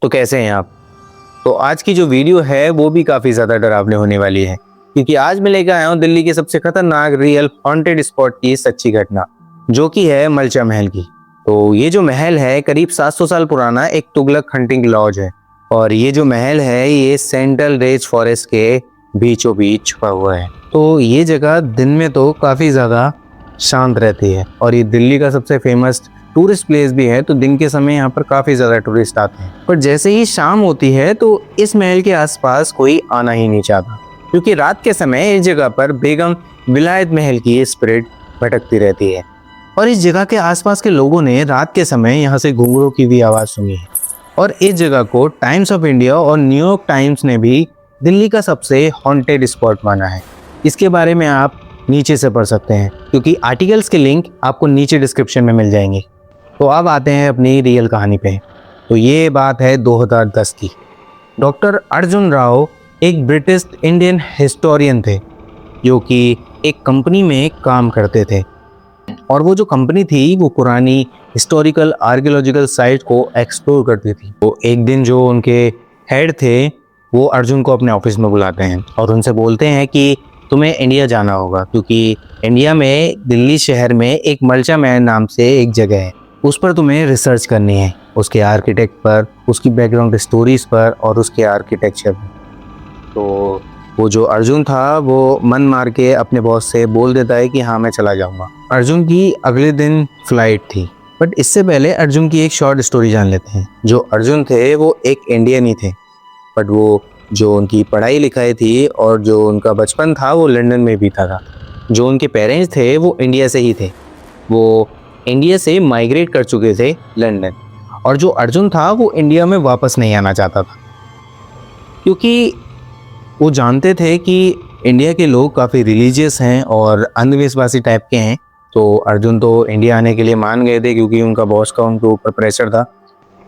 तो कैसे हैं आप? तो आज की जो वीडियो है वो भी काफ़ी ज़्यादा डरावनी होने वाली है, क्योंकि आज मैं लेकर आया हूँ दिल्ली के सबसे खतरनाक रियल हॉन्टेड स्पॉट की सच्ची घटना, जो कि है मलचा महल की। तो ये जो महल है करीब 700 साल पुराना एक तुगलक हंटिंग लॉज है, और ये जो महल है ये सेंट्रल रेज फॉरेस्ट के बीचों बीच छुपा हुआ है। तो ये जगह दिन में तो काफ़ी ज़्यादा शांत रहती है, और ये दिल्ली का सबसे फेमस टूरिस्ट प्लेस भी है। तो दिन के समय यहाँ पर काफ़ी ज़्यादा टूरिस्ट आते हैं, पर जैसे ही शाम होती है तो इस महल के आसपास कोई आना ही नहीं चाहता, क्योंकि रात के समय इस जगह पर बेगम विलायत महल की स्पिरिट भटकती रहती है। और इस जगह के आसपास के लोगों ने रात के समय यहाँ से घुंघरूओं की भी आवाज़ सुनी है, और इस जगह को टाइम्स ऑफ इंडिया और न्यूयॉर्क टाइम्स ने भी दिल्ली का सबसे हॉन्टेड स्पॉट माना है। इसके बारे में आप नीचे से पढ़ सकते हैं, क्योंकि आर्टिकल्स के लिंक आपको नीचे डिस्क्रिप्शन में मिल जाएंगे। तो अब आते हैं अपनी रियल कहानी पे। तो ये बात है 2010 की। डॉक्टर अर्जुन राव एक ब्रिटिश इंडियन हिस्टोरियन थे, जो कि एक कंपनी में काम करते थे, और वो जो कंपनी थी वो पुरानी हिस्टोरिकल आर्कियोलॉजिकल साइट को एक्सप्लोर करती थी। तो एक दिन जो उनके हेड थे वो अर्जुन को अपने ऑफिस में बुलाते हैं और उनसे बोलते हैं कि तुम्हें इंडिया जाना होगा, क्योंकि इंडिया में दिल्ली शहर में एक मलचा महल नाम से एक जगह है, उस पर तुम्हें रिसर्च करनी है, उसके आर्किटेक्ट पर, उसकी बैकग्राउंड स्टोरीज पर और उसके आर्किटेक्चर पर। तो वो जो अर्जुन था वो मन मार के अपने बॉस से बोल देता है कि हाँ मैं चला जाऊँगा। अर्जुन की अगले दिन फ्लाइट थी, बट इससे पहले अर्जुन की एक शॉर्ट स्टोरी जान लेते हैं। जो अर्जुन थे वो एक इंडियन ही थे, बट वो जो उनकी पढ़ाई लिखाई थी और जो उनका बचपन था वो लंदन में बीता था। जो उनके पेरेंट्स थे वो इंडिया से ही थे, वो इंडिया से माइग्रेट कर चुके थे लंदन, और जो अर्जुन था वो इंडिया में वापस नहीं आना चाहता था, क्योंकि वो जानते थे कि इंडिया के लोग काफ़ी रिलीजियस हैं और अंधविश्वासी टाइप के हैं। तो अर्जुन तो इंडिया आने के लिए मान गए थे, क्योंकि उनका बॉस का उनके ऊपर प्रेशर था।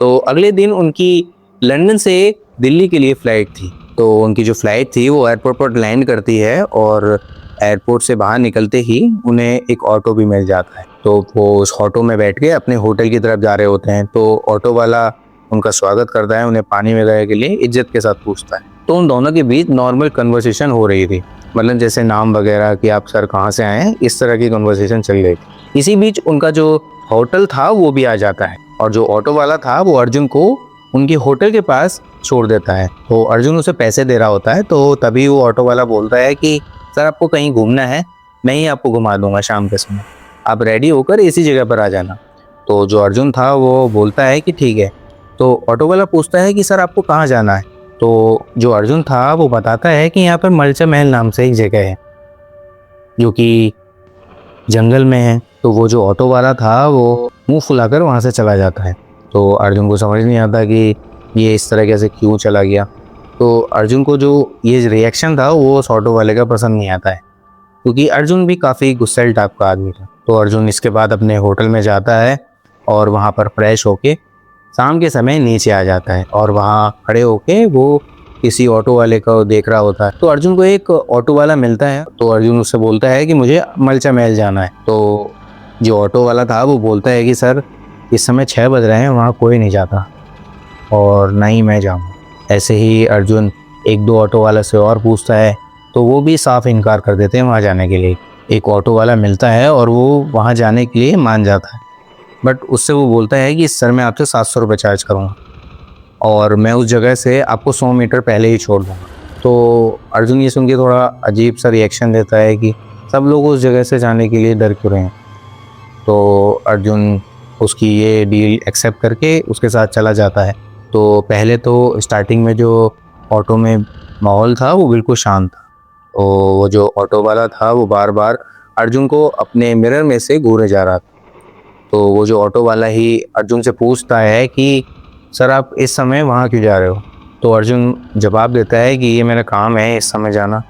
तो अगले दिन उनकी लंदन से दिल्ली के लिए फ़्लाइट थी। तो उनकी जो फ़्लाइट थी वो एयरपोर्ट पर लैंड करती है, और एयरपोर्ट से बाहर निकलते ही उन्हें एक ऑटो भी मिल जाता है। तो वो उस ऑटो में बैठ के अपने होटल की तरफ जा रहे होते हैं। तो ऑटो वाला उनका स्वागत करता है, उन्हें पानी वगैरह के लिए इज्जत के साथ पूछता है। तो उन दोनों के बीच नॉर्मल कन्वर्सेशन हो रही थी, मतलब जैसे नाम वगैरह कि आप सर कहाँ से आए हैं, इस तरह की कन्वर्सेशन चल रही थी। इसी बीच उनका जो होटल था वो भी आ जाता है, और जो ऑटो वाला था वो अर्जुन को उनके होटल के पास छोड़ देता है। तो अर्जुन उसे पैसे दे रहा होता है, तो तभी वो ऑटो वाला बोलता है कि सर आपको कहीं घूमना है, मैं ही आपको घुमा दूंगा शाम के समय, आप रेडी होकर इसी जगह पर आ जाना। तो जो अर्जुन था वो बोलता है कि ठीक है। तो ऑटो वाला पूछता है कि सर आपको कहाँ जाना है। तो जो अर्जुन था वो बताता है कि यहाँ पर मलचा महल नाम से एक जगह है, जो कि जंगल में है। तो वो जो ऑटो वाला था वो मुंह फुलाकर वहाँ से चला जाता है। तो अर्जुन को समझ नहीं आता कि ये इस तरह कैसे क्यों चला गया। तो अर्जुन को जो ये रिएक्शन था वो उस ऑटो वाले का पसंद नहीं आता है, क्योंकि अर्जुन भी काफ़ी गुस्सैल टाइप का आदमी था। तो अर्जुन इसके बाद अपने होटल में जाता है और वहाँ पर फ्रेश होके शाम के समय नीचे आ जाता है, और वहाँ खड़े होके वो किसी ऑटो वाले को देख रहा होता है। तो अर्जुन को एक ऑटो वाला मिलता है, तो अर्जुन उससे बोलता है कि मुझे मलचा महल जाना है। तो जो ऑटो वाला था वो बोलता है कि सर इस समय 6 बज रहे हैं, वहाँ कोई नहीं जाता और ना ही मैं जाऊँगा। ऐसे ही अर्जुन एक दो ऑटो वाला से और पूछता है, तो वो भी साफ इनकार कर देते हैं वहाँ जाने के लिए। एक ऑटो वाला मिलता है और वो वहाँ जाने के लिए मान जाता है, बट उससे वो बोलता है कि सर मैं आपसे 700 रुपये चार्ज करूँगा, और मैं उस जगह से आपको 100 मीटर पहले ही छोड़ दूँगा। तो अर्जुन ये सुन के थोड़ा अजीब सा रिएक्शन देता है कि सब लोग उस जगह से जाने के लिए डर क्यों रहे हैं। तो अर्जुन उसकी ये डील एक्सेप्ट करके उसके साथ चला जाता है। तो पहले तो स्टार्टिंग में जो ऑटो में माहौल था वो बिल्कुल शांत था। तो वो जो ऑटो वाला था वो बार बार अर्जुन को अपने मिरर में से घूरे जा रहा था। तो वो जो ऑटो वाला ही अर्जुन से पूछता है कि सर आप इस समय वहाँ क्यों जा रहे हो। तो अर्जुन जवाब देता है कि ये मेरा काम है इस समय जाना,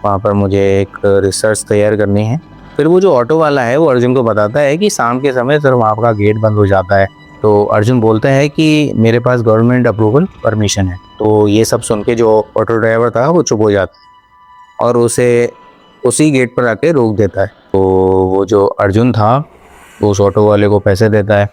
वहाँ पर मुझे एक रिसर्च तैयार करनी है। फिर वो जो ऑटो वाला है वो अर्जुन को बताता है कि शाम के समय सर वहाँ का गेट बंद हो जाता है। तो अर्जुन बोलता है कि मेरे पास गवर्नमेंट अप्रूवल परमिशन है। तो ये सब सुन के जो ऑटो ड्राइवर था वो चुप हो जाता है और उसे उसी गेट पर आके रोक देता है। तो वो जो अर्जुन था वो उस ऑटो वाले को पैसे देता है।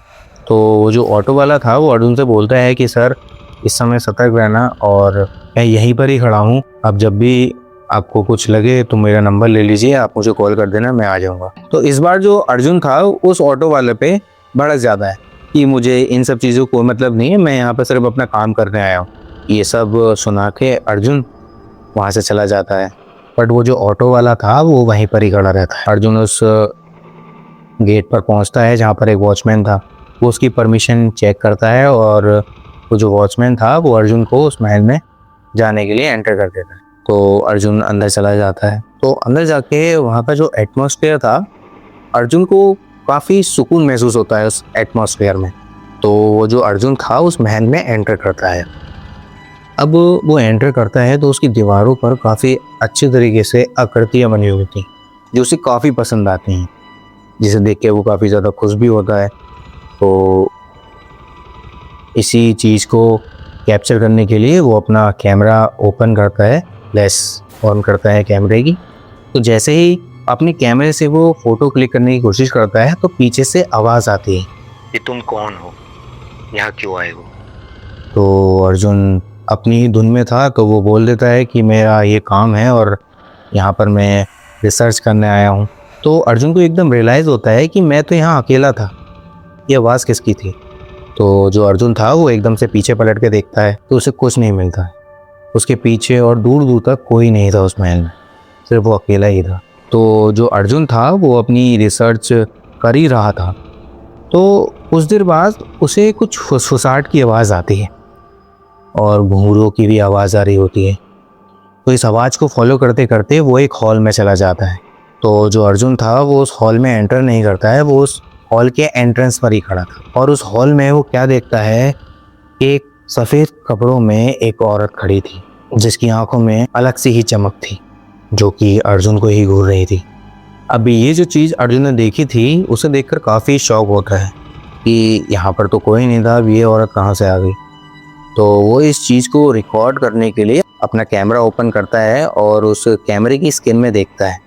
तो वो जो ऑटो वाला था वो अर्जुन से बोलता है कि सर इस समय सतर्क रहना। और मैं यहीं पर ही खड़ा हूँ, अब जब भी आपको कुछ लगे तो मेरा नंबर ले लीजिए, आप मुझे कॉल कर देना, मैं आ जाऊँगा। तो इस बार जो अर्जुन था उस ऑटो वाले पे भड़क जाता है कि मुझे इन सब चीज़ों को मतलब नहीं है, मैं यहाँ पर सिर्फ अपना काम करने आया हूँ। ये सब सुना के अर्जुन वहाँ से चला जाता है। बट वो जो ऑटो वाला था वो वहीं पर ही खड़ा रहता है। अर्जुन उस गेट पर पहुँचता है जहाँ पर एक वॉचमैन था, वो उसकी परमिशन चेक करता है और वो जो वॉचमैन था वो अर्जुन को उस महल में जाने के लिए एंटर कर देता है। तो अर्जुन अंदर चला जाता है। तो अंदर जाके वहाँ का जो एटमॉस्फेयर था, अर्जुन को काफ़ी सुकून महसूस होता है उस एटमॉस्फेयर में। तो वो जो अर्जुन था उस महल में एंटर करता है। अब वो एंटर करता है तो उसकी दीवारों पर काफ़ी अच्छी तरीके से आकृतियाँ बनी हुई थी जो उसे काफ़ी पसंद आती हैं, जिसे देख के वो काफ़ी ज़्यादा खुश भी होता है। तो इसी चीज़ को कैप्चर करने के लिए वो अपना कैमरा ओपन करता है, फ्लैश ऑन करता है कैमरे की। तो जैसे ही अपने कैमरे से वो फ़ोटो क्लिक करने की कोशिश करता है तो पीछे से आवाज़ आती है कि तुम कौन हो, यहाँ क्यों आए हो। तो अर्जुन अपनी धुन में था तो वो बोल देता है कि मेरा ये काम है और यहाँ पर मैं रिसर्च करने आया हूँ। तो अर्जुन को एकदम रियलाइज़ होता है कि मैं तो यहाँ अकेला था, ये आवाज़ किसकी थी। तो जो अर्जुन था वो एकदम से पीछे पलट के देखता है तो उसे कुछ नहीं मिलता है। उसके पीछे और दूर दूर तक कोई नहीं था उस महल में, सिर्फ वो अकेला ही था। तो जो अर्जुन था वो अपनी रिसर्च कर ही रहा था। तो कुछ देर बाद उसे कुछ फुसफुसाहट की आवाज़ आती है और घुंघरूओं की भी आवाज़ आ रही होती है। तो इस आवाज़ को फॉलो करते करते वो एक हॉल में चला जाता है। तो जो अर्जुन था वो उस हॉल में एंटर नहीं करता है, वो उस हॉल के एंट्रेंस पर ही खड़ा था। और उस हॉल में वो क्या देखता है, एक सफ़ेद कपड़ों में एक औरत खड़ी थी जिसकी आंखों में अलग सी ही चमक थी जो कि अर्जुन को ही घूर रही थी। अभी ये जो चीज़ अर्जुन ने देखी थी उसे देखकर काफ़ी शौक होता है कि यहाँ पर तो कोई नहीं था, अब ये औरत कहाँ से आ गई। तो वो इस चीज़ को रिकॉर्ड करने के लिए अपना कैमरा ओपन करता है और उस कैमरे की स्क्रीन में देखता है।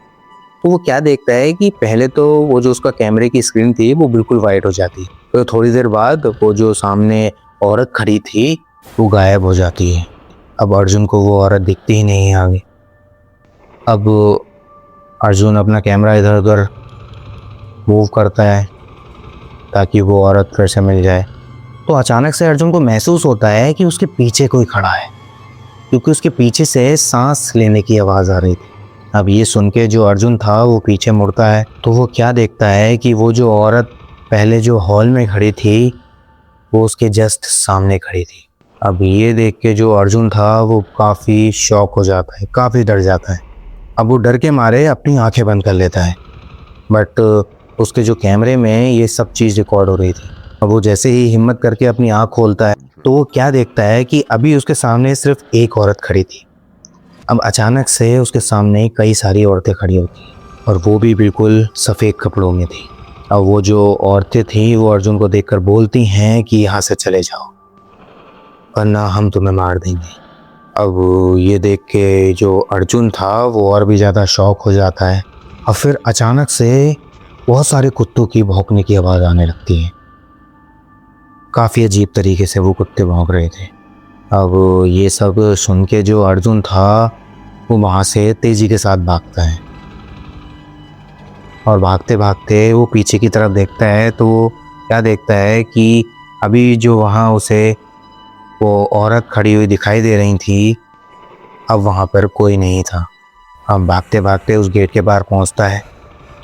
तो वो क्या देखता है कि पहले तो वो जो उसका कैमरे की स्क्रीन थी वो बिल्कुल वाइट हो जाती है। तो थोड़ी देर बाद वो जो सामने औरत खड़ी थी वो गायब हो जाती है। अब अर्जुन को वो औरत दिखती ही नहीं है आगे। अब अर्जुन अपना कैमरा इधर उधर मूव करता है ताकि वो औरत फिर से मिल जाए। तो अचानक से अर्जुन को महसूस होता है कि उसके पीछे कोई खड़ा है, क्योंकि उसके पीछे से सांस लेने की आवाज़ आ रही थी। अब ये सुन के जो अर्जुन था वो पीछे मुड़ता है तो वो क्या देखता है कि वो जो औरत पहले जो हॉल में खड़ी थी वो उसके जस्ट सामने खड़ी थी। अब ये देख के जो अर्जुन था वो काफ़ी शॉक हो जाता है, काफ़ी डर जाता है। अब वो डर के मारे अपनी आंखें बंद कर लेता है, बट उसके जो कैमरे में ये सब चीज़ रिकॉर्ड हो रही थी। अब वो जैसे ही हिम्मत करके अपनी आँख खोलता है तो वो क्या देखता है कि अभी उसके सामने सिर्फ एक औरत खड़ी थी। अब अचानक से उसके सामने कई सारी औरतें खड़ी होती और वो भी बिल्कुल सफ़ेद कपड़ों में थी। अब वो जो औरतें थीं वो अर्जुन को देखकर बोलती हैं कि यहाँ से चले जाओ वरना हम तुम्हें मार देंगे। अब ये देख के जो अर्जुन था वो और भी ज़्यादा शॉक हो जाता है और फिर अचानक से बहुत सारे कुत्तों की भौंकने की आवाज़ आने लगती है। काफ़ी अजीब तरीके से वो कुत्ते भौंक रहे थे। अब ये सब सुन के जो अर्जुन था वो वहाँ से तेज़ी के साथ भागता है और भागते भागते वो पीछे की तरफ देखता है तो वो क्या देखता है कि अभी जो वहाँ उसे वो औरत खड़ी हुई दिखाई दे रही थी अब वहाँ पर कोई नहीं था। अब भागते भागते उस गेट के बाहर पहुँचता है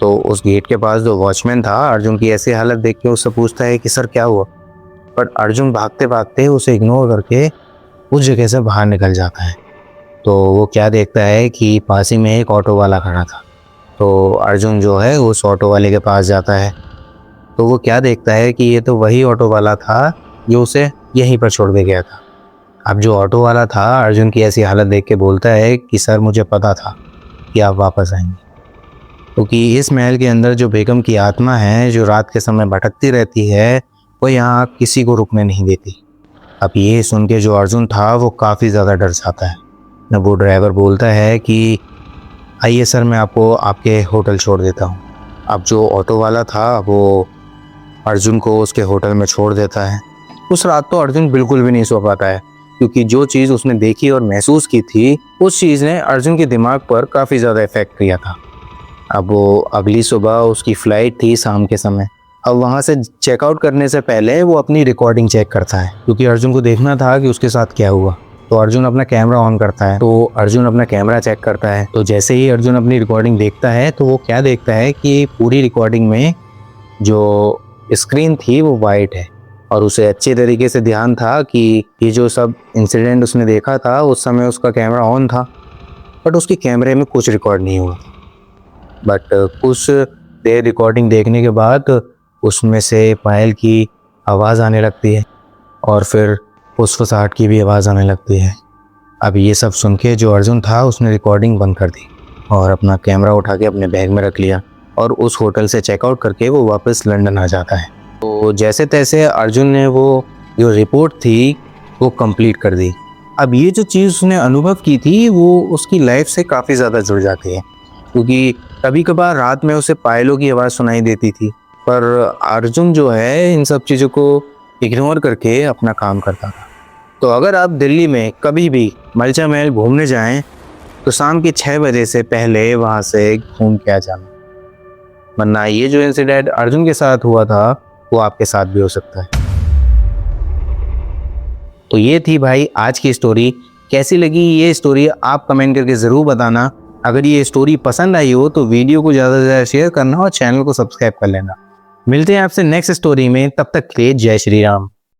तो उस गेट के पास जो वॉचमैन था अर्जुन की ऐसी हालत देख के उससे पूछता है कि सर क्या हुआ। बट अर्जुन भागते भागते उसे इग्नोर करके उस जगह से बाहर निकल जाता है। तो वो क्या देखता है कि पास ही में एक ऑटो वाला खड़ा था। तो अर्जुन जो है उस ऑटो वाले के पास जाता है तो वो क्या देखता है कि ये तो वही ऑटो वाला था जो उसे यहीं पर छोड़ के गया था। अब जो ऑटो वाला था अर्जुन की ऐसी हालत देख के बोलता है कि सर मुझे पता था कि आप वापस आएंगे, क्योंकि इस महल के अंदर जो बेगम की आत्मा है जो रात के समय भटकती रहती है वो यहाँ किसी को रुकने नहीं देती। अब ये सुन के जो अर्जुन था वो काफ़ी ज़्यादा डर जाता है। न वो ड्राइवर बोलता है कि आइए सर मैं आपको आपके होटल छोड़ देता हूँ। अब जो ऑटो वाला था वो अर्जुन को उसके होटल में छोड़ देता है। उस रात तो अर्जुन बिल्कुल भी नहीं सो पाता है क्योंकि जो चीज़ उसने देखी और महसूस की थी उस चीज़ ने अर्जुन के दिमाग पर काफ़ी ज़्यादा इफेक्ट किया था। अब वो अगली सुबह उसकी फ़्लाइट थी शाम के समय। अब वहाँ से चेकआउट करने से पहले वो अपनी रिकॉर्डिंग चेक करता है, क्योंकि अर्जुन को देखना था कि उसके साथ क्या हुआ। तो अर्जुन अपना कैमरा ऑन करता है, तो अर्जुन अपना कैमरा चेक करता है। तो जैसे ही अर्जुन अपनी रिकॉर्डिंग देखता है तो वो क्या देखता है कि पूरी रिकॉर्डिंग में जो स्क्रीन थी वो वाइट है, और उसे अच्छे तरीके से ध्यान था कि ये जो सब इंसिडेंट उसने देखा था उस समय उसका कैमरा ऑन था, बट उसके कैमरे में कुछ रिकॉर्ड नहीं हुआ। बट कुछ देर रिकॉर्डिंग देखने के बाद उसमें से पायल की आवाज़ आने लगती है और फिर फुसफुसाहट की भी आवाज़ आने लगती है। अब ये सब सुन के जो अर्जुन था उसने रिकॉर्डिंग बंद कर दी और अपना कैमरा उठा के अपने बैग में रख लिया और उस होटल से चेकआउट करके वो वापस लंदन आ जाता है। तो जैसे तैसे अर्जुन ने वो जो रिपोर्ट थी वो कंप्लीट कर दी। अब ये जो चीज़ उसने अनुभव की थी वो उसकी लाइफ से काफ़ी ज़्यादा जुड़ जाती है, क्योंकि कभी कभार रात में उसे पायलों की आवाज़ सुनाई देती थी, पर अर्जुन जो है इन सब चीज़ों को इग्नोर करके अपना काम करता था। तो अगर आप दिल्ली में कभी भी मलचा महल घूमने जाएं तो शाम के 6 बजे से पहले वहाँ से घूम के आ जाना, वरना ये जो इंसिडेंट अर्जुन के साथ हुआ था वो आपके साथ भी हो सकता है। तो ये थी भाई आज की स्टोरी। कैसी लगी ये स्टोरी आप कमेंट करके ज़रूर बताना। अगर ये स्टोरी पसंद आई हो तो वीडियो को ज़्यादा से ज़्यादा शेयर करना और चैनल को सब्सक्राइब कर लेना। मिलते हैं आपसे नेक्स्ट स्टोरी में, तब तक के लिए जय श्री राम।